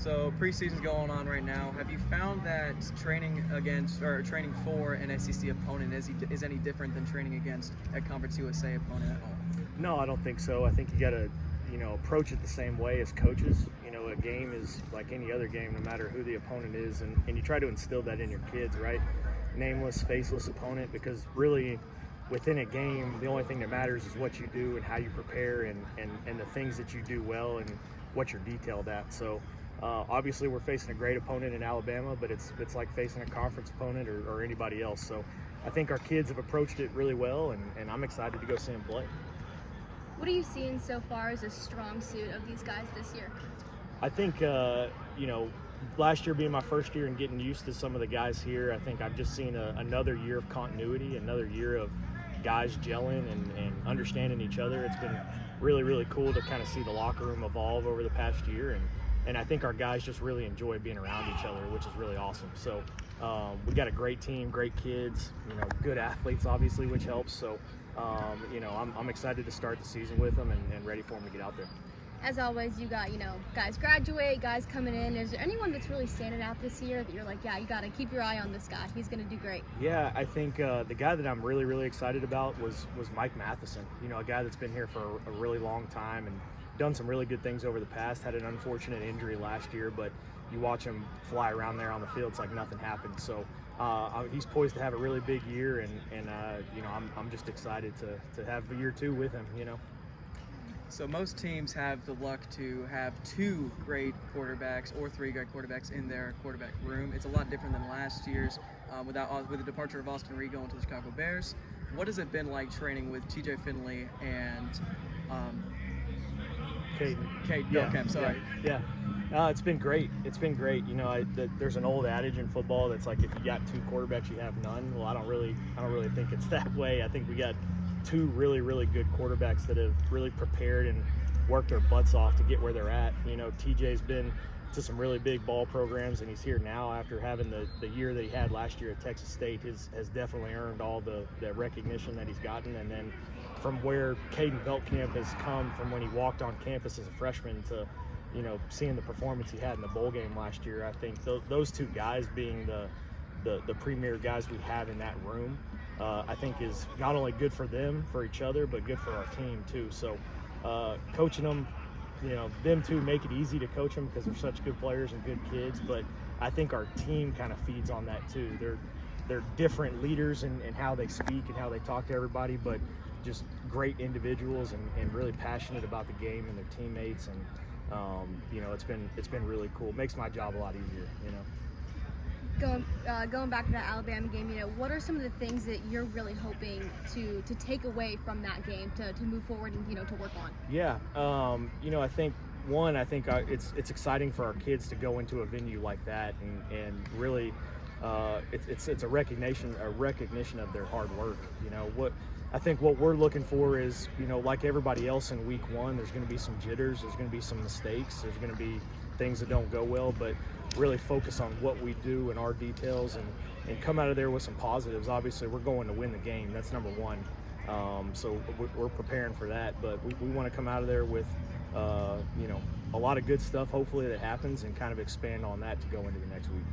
So preseason's going on right now. Have you found that training against or training for an SEC opponent is any different than training against a Conference USA opponent at all? No, I don't think so. I think you got to, approach it the same way as coaches. A game is like any other game, no matter who the opponent is, and you try to instill that in your kids, right? Nameless, faceless opponent, because really within a game, the only thing that matters is what you do and how you prepare and the things that you do well and what you're detailed at. So obviously we're facing a great opponent in Alabama, but it's like facing a conference opponent or anybody else. So I think our kids have approached it really well, and I'm excited to go see them play. What are you seeing so far as a strong suit of these guys this year? I think, last year being my first year and getting used to some of the guys here, I think I've just seen another year of continuity, another year of guys gelling and understanding each other. It's been really, really cool to kind of see the locker room evolve over the past year. And I think our guys just really enjoy being around each other, which is really awesome. So we got a great team, great kids, good athletes, obviously, which helps. So, I'm excited to start the season with them and ready for them to get out there. As always, you got, guys graduate, guys coming in. Is there anyone that's really standing out this year that you're like, yeah, you got to keep your eye on this guy. He's going to do great? Yeah, I think the guy that I'm really, really excited about was Mike Matheson. A guy that's been here for a really long time and done some really good things over the past. Had an unfortunate injury last year, but you watch him fly around there on the field, it's like nothing happened. So he's poised to have a really big year, and I'm just excited to have a year two with him. So most teams have the luck to have two great quarterbacks or three great quarterbacks in their quarterback room. It's a lot different than last year's with the departure of Austin Reed going to the Chicago Bears. What has it been like training with TJ Finley and Cade Belkamp? Sorry. Yeah. It's been great. It's been great. There's an old adage in football that's like, if you got two quarterbacks, you have none. Well, I don't really think it's that way. I think we got two really, really good quarterbacks that have really prepared and worked their butts off to get where they're at. TJ's been to some really big ball programs, and he's here now after having the year that he had last year at Texas State. Has definitely earned all the recognition that he's gotten. And then from where Caden Belkamp has come from when he walked on campus as a freshman to seeing the performance he had in the bowl game last year, I think those two guys being the premier guys we have in that room, I think is not only good for them, for each other, but good for our team too. So coaching them, them two make it easy to coach them because they're such good players and good kids, but I think our team kind of feeds on that too. They're different leaders in how they speak and how they talk to everybody, but just great individuals and really passionate about the game and their teammates. And it's been really cool. It makes my job a lot easier. Going back to that Alabama game, what are some of the things that you're really hoping to take away from that game to move forward and to work on? Yeah, I think it's exciting for our kids to go into a venue like that and really it's a recognition of their hard work. I think what we're looking for is, like everybody else in week one, there's going to be some jitters, there's going to be some mistakes, there's going to be things that don't go well, but really focus on what we do and our details and come out of there with some positives. Obviously, we're going to win the game. That's number one. So we're preparing for that, but we want to come out of there with, a lot of good stuff, hopefully, that happens and kind of expand on that to go into the next week.